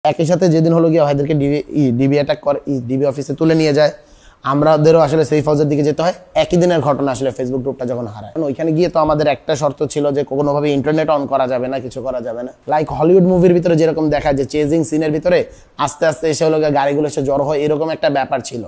একই সাথে যেদিন হলো গিয়ে ভাইদেরকে ডিবি অ্যাটাক করে, ডিবি অফিসে তুলে নিয়ে যায়, আমাদেরও আসলে সেফ হাউসের দিকে যেতে হয়। একই দিনের ঘটনা আসলে ফেসবুক গ্রুপটা যখন হারায়, ওইখানে গিয়ে তো আমাদের একটা শর্ত ছিল যে কোনোভাবে ইন্টারনেট অন করা যাবে না, কিছু করা যাবে না। লাইক হলিউড মুভির ভিতরে যেরকম দেখা যায় চেজিং সিনের ভিতরে আস্তে আস্তে এসে হলো গিয়ে গাড়িগুলো এসে জড়ো হয়, এরকম একটা ব্যাপার ছিল।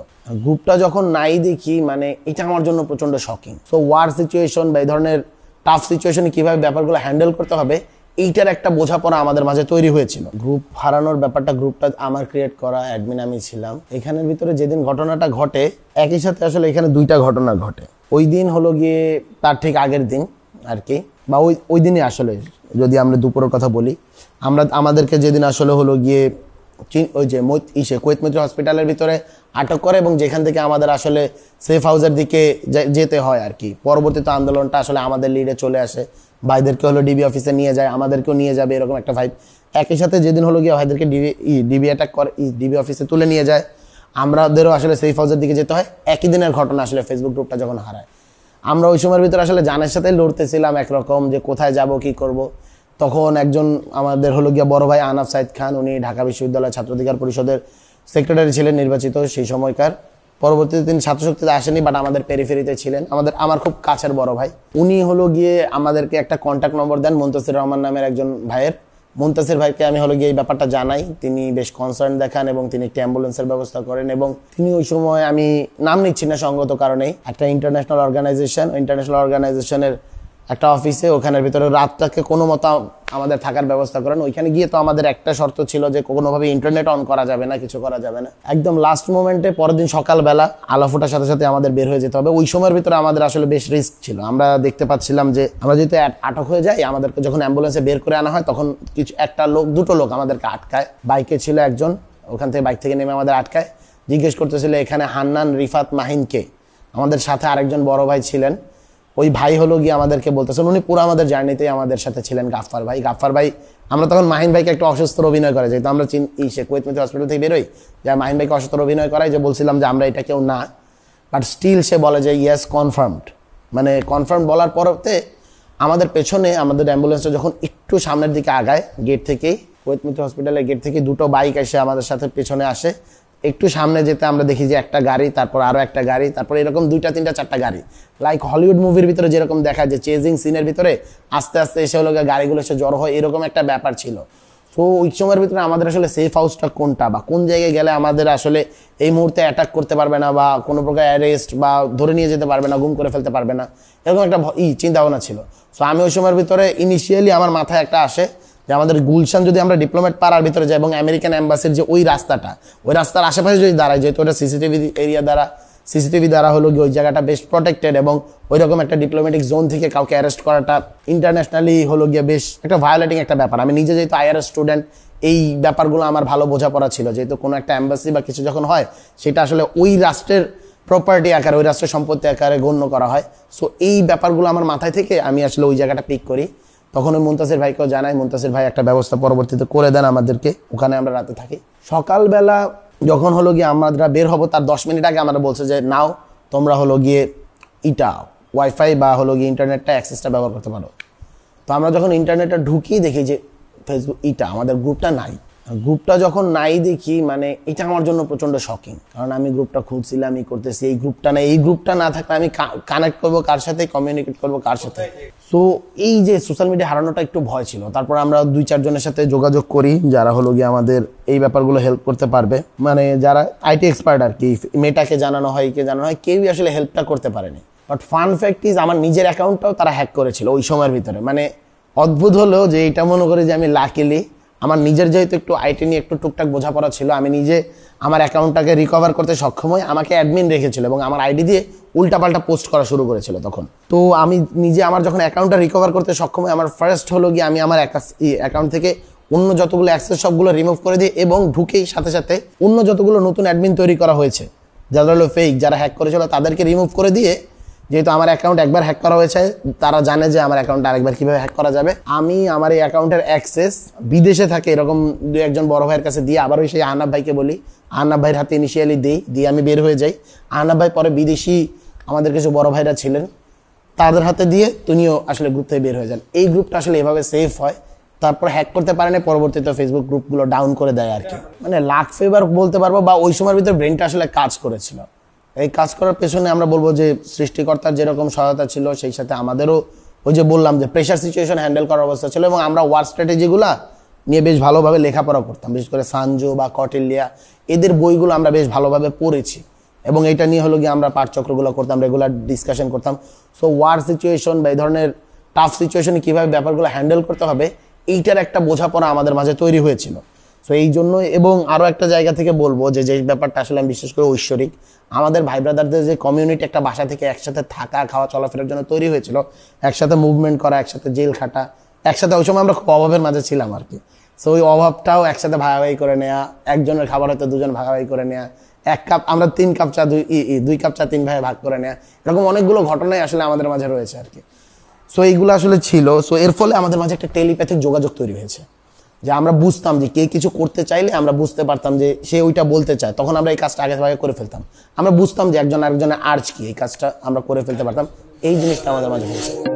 গ্রুপটা যখন নাই দেখি, মানে এটা আমার জন্য প্রচন্ড শকিং। সো ওয়ার সিচুয়েশন বা এই ধরনের টাফ সিচুয়েশনে কিভাবে ব্যাপারগুলো হ্যান্ডেল করতে হবে, এইটার একটা বোঝাপড়া আমাদের মাঝে তৈরি হয়েছিল। গ্রুপ হারানোর ব্যাপারটা, গ্রুপটা আমার ক্রিয়েট করা, অ্যাডমিন আমি ছিলাম। এখানের ভিতরে যেদিন ঘটনাটা ঘটে, একই সাথে আসলে এখানে দুইটা ঘটনা ঘটে। ওই দিন হলো গিয়ে তার ঠিক আগের দিন আর কি, বা ওই দিনই আসলে যদি আমরা দুপুরের কথা বলি, আমাদেরকে যেদিন আসলে হলো গিয়ে ওই যে কুয়েত মৈত্রী হসপিটালের ভিতরে আটক করে এবং যেখান থেকে আমাদের আসলে সেফ হাউসের দিকে যেতে হয় আর কি। পরবর্তীতে আন্দোলনটা আসলে আমাদের লিডে চলে আসে, ভাইদেরকে হলো ডিবি অফিসে নিয়ে যায়, আমাদেরকেও নিয়ে যাবে, এরকম একটা ভাইব। একই সাথে যেদিন হলো গিয়ে ভাইদেরকে ডিবি অ্যাটাক করে, ডিবি অফিসে তুলে নিয়ে যায়, আমাদেরও আসলে সেফ হাউসের দিকে যেতে হয়। একই দিনের ঘটনা আসলে ফেসবুক গ্রুপটা যখন হারায়, আমরা ওই সময়ের ভিতরে আসলে জানের সাথে লড়তেছিলাম একরকম, যে কোথায় যাব কি করব। তখন একজন আমাদের হলো গিয়া বড় ভাই আনাফ সাইদ খান, উনি ঢাকা বিশ্ববিদ্যালয় ছাত্র অধিকার পরিষদের সেক্রেটারি ছিলেন, নির্বাচিত সেই সময়কার। পরবর্তীতে তিনি ছাত্রশক্তিতে আসেনি, বাট আমাদের পেরিফেরিতে ছিলেন। আমার খুব কাছের বড় ভাই, উনি হলো গিয়ে আমাদেরকে একটা কন্ট্যাক্ট নম্বর দেন মুনতাসির রহমান নামের একজন ভাইয়ের। মুনতাসির ভাইকে আমি হলো গিয়ে এই ব্যাপারটা জানাই, তিনি বেশ কনসার্ন দেখান এবং তিনি একটি অ্যাম্বুলেন্সের ব্যবস্থা করেন। এবং তিনি ওই সময়, আমি নাম নিচ্ছি না সঙ্গত কারণেই, একটা ইন্টারন্যাশনাল অর্গানাইজেশনের একটা অফিসে, ওখানের ভিতরে রাতটাকে কোনো মতো আমাদের থাকার ব্যবস্থা করেন। ওইখানে গিয়ে তো আমাদের একটা শর্ত ছিল যে কোনোভাবে ইন্টারনেট অন করা যাবে না, কিছু করা যাবে না। একদম লাস্ট মোমেন্টে পরের দিন সকালবেলা আলো ফোটার সাথে সাথে আমাদের বের হয়ে যেতে হবে। ওই সময়ের ভিতরে আমাদের আসলে বেশ রিস্ক ছিল। আমরা দেখতে পাচ্ছিলাম যে আমরা যেহেতু আটক হয়ে যাই, আমাদেরকে যখন অ্যাম্বুলেন্সে বের করে আনা হয়, তখন দুটো লোক আমাদেরকে আটকায়। বাইকে ছিল একজন, ওখান থেকে বাইক থেকে নেমে আমাদের আটকায়, জিজ্ঞেস করতেছিল এখানে হান্নান, রিফাত, মাহিনকে। আমাদের সাথে আরেকজন বড় ভাই ছিলেন, ওই ভাই হলো গিয়ে আমাদেরকে বলতেছেন, উনি পুরো আমাদের জার্নিতেই আমাদের সাথে ছিলেন, গাফফার ভাই। আমরা তখন মাহিন ভাইকে একটা অসুস্থর অভিনয় করে, যেহেতু আমরা কুয়েত মৈত্রী হসপিটাল থেকে বেরোই, যা মাহিন ভাইকে অসুস্থর অভিনয় করাই, যে বলছিলাম যে আমরা এটা কেউ না, বাট স্টিল সে বলে যে ইয়েস কনফার্মড। মানে কনফার্ম বলার পরতে আমাদের পেছনে, আমাদের অ্যাম্বুলেন্সটা যখন একটু সামনের দিকে আগায়, গেট থেকেই, কুয়েত মৈত্রী হসপিটালের গেট থেকে দুটো বাইক এসে আমাদের সাথে পেছনে আসে। একটু সামনে যেতে আমরা দেখি যে একটা গাড়ি, তারপর আরো একটা গাড়ি, তারপর এরকম 2টা 3টা 4টা গাড়ি। লাইক হলিউড মুভির ভিতরে যেরকম দেখা যায় চেজিং সিনের ভিতরে আস্তে আস্তে এসে হলো গাড়িগুলো এসে জড়ো হয়, এরকম একটা ব্যাপার ছিল। তো ওই সময়ের ভিতরে আমাদের আসলে সেফ হাউসটা কোনটা বা কোন জায়গায় গেলে আমাদের আসলে এই মুহূর্তে অ্যাটাক করতে পারবে না, বা কোনো প্রকার অ্যারেস্ট বা ধরে নিয়ে যেতে পারবে না, গুম করে ফেলতে পারবে না, এরকম একটা চিন্তা ভাবনা ছিল। সো আমি ওই সময়ের ভিতরে ইনিশিয়ালি আমার মাথায় একটা আসে যে আমাদের গুলশান যদি আমরা ডিপ্লোমেট পাড়ার ভিতরে যাই এবং আমেরিকান এম্বাসির যে ওই রাস্তার আশেপাশে যদি দাঁড়ায়, যেহেতু ওটা সিসিটিভি দ্বারা হলো গিয়ে ওই জায়গাটা বেশ প্রোটেক্টেড, এবং ওই রকম একটা ডিপ্লোম্যাটিক জোন থেকে কাউকে অ্যারেস্ট করাটা ইন্টারন্যাশনালি হলো গিয়ে বেশ একটা ভায়োলেটিং একটা ব্যাপার। আমি নিজে যেহেতু আইআরএস স্টুডেন্ট, এই ব্যাপারগুলো আমার ভালো বোঝাপড়া ছিল, যেহেতু কোনো একটা এম্বাসি বা কিছু যখন হয়, সেটা আসলে ওই রাষ্ট্রের প্রপার্টি আকারে, ওই রাষ্ট্রের সম্পত্তি আকারে গণ্য করা হয়। সো এই ব্যাপারগুলো আমার মাথায় থেকে আমি আসলে ওই জায়গাটা পিক করি। তখন ওই মুনতাসির ভাইকেও জানাই, মুনতাসির ভাই একটা ব্যবস্থা পরবর্তীতে করে দেন আমাদেরকে, ওখানে আমরা রাতে থাকি। সকালবেলা যখন হলো গিয়ে আমরা বের হবো, তার 10 মিনিট আগে আমরা বলছে যে নাও তোমরা হলো গিয়ে ওয়াইফাই বা হলো গিয়ে ইন্টারনেটটা অ্যাক্সেসটা ব্যবহার করতে পারো। তো আমরা যখন ইন্টারনেটটা ঢুকি দেখি যে ফেসবুক আমাদের গ্রুপটা নাই। গ্রুপটা যখন নাই দেখি, মানে এটা আমার জন্য প্রচন্ড শকিং, কারণ আমি গ্রুপটা খুঁজছিলাম, করতেছি, এই গ্রুপটা না থাকলে আমি কানেক্ট করবো কার সাথে, কমিউনিকেট করবো কার সাথে। সো এই যে সোশ্যাল মিডিয়া হারানোটা একটু ভয় ছিল। তারপর আমরা 2-4 জনের সাথে যোগাযোগ করি, যারা হলো গিয়ে আমাদের এই ব্যাপারগুলো হেল্প করতে পারবে, মানে যারা আইটি এক্সপার্ট আর কি। মেটাকে জানানো হয়, কেউই আসলে হেল্পটা করতে পারেনি। বাট ফান ফ্যাক্ট ইজ, আমার নিজের অ্যাকাউন্টটাও তারা হ্যাক করেছিল ওই সময়ের ভিতরে। মানে অদ্ভুত হলো যে এটা মনে করি যে আমি লাকিলি, আমার নিজের যেহেতু একটু আইটি নিয়ে একটু টুকটাক বোঝাপড়া ছিল, আমি নিজে আমার অ্যাকাউন্টটাকে রিকভার করতে সক্ষম হই। আমাকে অ্যাডমিন রেখেছিল এবং আমার আইডি দিয়ে উল্টাপাল্টা পোস্ট করা শুরু করেছিল তখন। তো আমি নিজে আমার যখন অ্যাকাউন্টটা রিকভার করতে সক্ষম হই, আমার ফার্স্ট হলো গিয়ে আমি আমার অ্যাকাউন্ট থেকে অন্য যতগুলো অ্যাক্সেস সবগুলো রিমুভ করে দিই, এবং ঢুকেই সাথে সাথে অন্য যতগুলো নতুন অ্যাডমিন তৈরি করা হয়েছে, যারা হলো ফেক, যারা হ্যাক করেছিল, তাদেরকে রিমুভ করে দিয়ে, যেহেতু আমার অ্যাকাউন্ট একবার হ্যাক করা হয়েছে, তারা জানে যে আমার অ্যাকাউন্টটা আরেকবার কিভাবে হ্যাক করা যাবে। আমি আমার এই অ্যাকাউন্টের অ্যাক্সেস বিদেশে থাকে এরকম 2-1 বড় ভাইয়ের কাছে দিয়ে, আবার ওই সেই আহনাব ভাইকে বলি, আহনাব ভাইয়ের হাতে ইনিশিয়ালি দিয়ে আমি বের হয়ে যাই। আহনাব ভাই পরে বিদেশি আমাদের কিছু বড় ভাইরা ছিলেন, তাদের হাতে দিয়ে তিনিও আসলে গ্রুপ থেকে বের হয়ে যান। এই গ্রুপটা আসলে এভাবে সেফ হয়, তারপর হ্যাক করতে পারে না, পরবর্তীতে ফেসবুক গ্রুপগুলো ডাউন করে দেয় আর কি। মানে লাক ফেভার বলতে পারবো, বা ওই সময়ের ভিতরে ব্রেনটা আসলে কাজ করেছিল। এই কাজ করার পেছনে আমরা বলবো যে সৃষ্টিকর্তার যেরকম সহায়তা ছিল, সেই সাথে আমাদেরও ওই যে বললাম যে প্রেশার সিচুয়েশন হ্যান্ডেল করার অবস্থা ছিল, এবং আমরা ওয়ার স্ট্র্যাটেজিগুলো নিয়ে বেশ ভালোভাবে লেখাপড়া করতাম। বিশেষ করে সানজো বা কটিলিয়া এদের বইগুলো আমরা বেশ ভালোভাবে পড়েছি, এবং এটা নিয়ে হলো গিয়ে আমরা পাঠচক্রগুলো করতাম, রেগুলার ডিসকাশন করতাম। সো ওয়ার সিচুয়েশন বা এই ধরনের টাফ সিচুয়েশনে কীভাবে ব্যাপারগুলো হ্যান্ডেল করতে হবে, এইটার একটা বোঝাপড়া আমাদের মাঝে তৈরি হয়েছিল। সো এই জন্য, এবং আরও একটা জায়গা থেকে বলবো যে যে ব্যাপারটা আসলে আমি বিশেষ করে ঐশ্বরিক, আমাদের ভাই ব্রাদারদের যে কমিউনিটি একটা বাসা থেকে একসাথে থাকা, খাওয়া, চলাফেরার জন্য তৈরি হয়েছিল, একসাথে মুভমেন্ট করা, একসাথে জেল খাটা, একসাথে, ওই সময় আমরা খুব অভাবের মাঝে ছিলাম আর কি। সো ওই অভাবটাও একসাথে ভাগাভাগি করে নেওয়া, একজনের খাবার হয়তো দুজন ভাগাভাগি করে নেওয়া, 1 কাপ আমরা 3 কাপ চা 2 কাপ চা 3 ভাগে ভাগ করে নেওয়া, এরকম অনেকগুলো ঘটনাই আসলে আমাদের মাঝে রয়েছে আর কি। সো এইগুলো আসলে ছিল। সো এর ফলে আমাদের মাঝে একটা টেলিপ্যাথিক যোগাযোগ তৈরি হয়েছে, যে আমরা বুঝতাম যে কে কিছু করতে চাইলে আমরা বুঝতে পারতাম যে সে ওইটা বলতে চায়, তখন আমরা এই কাজটা আগে ভাগে করে ফেলতাম। আমরা বুঝতাম যে একজন আরেকজনের আর্জ কি, এই কাজটা আমরা করে ফেলতে পারতাম। এই জিনিসটা আমাদের মাঝে হয়েছে।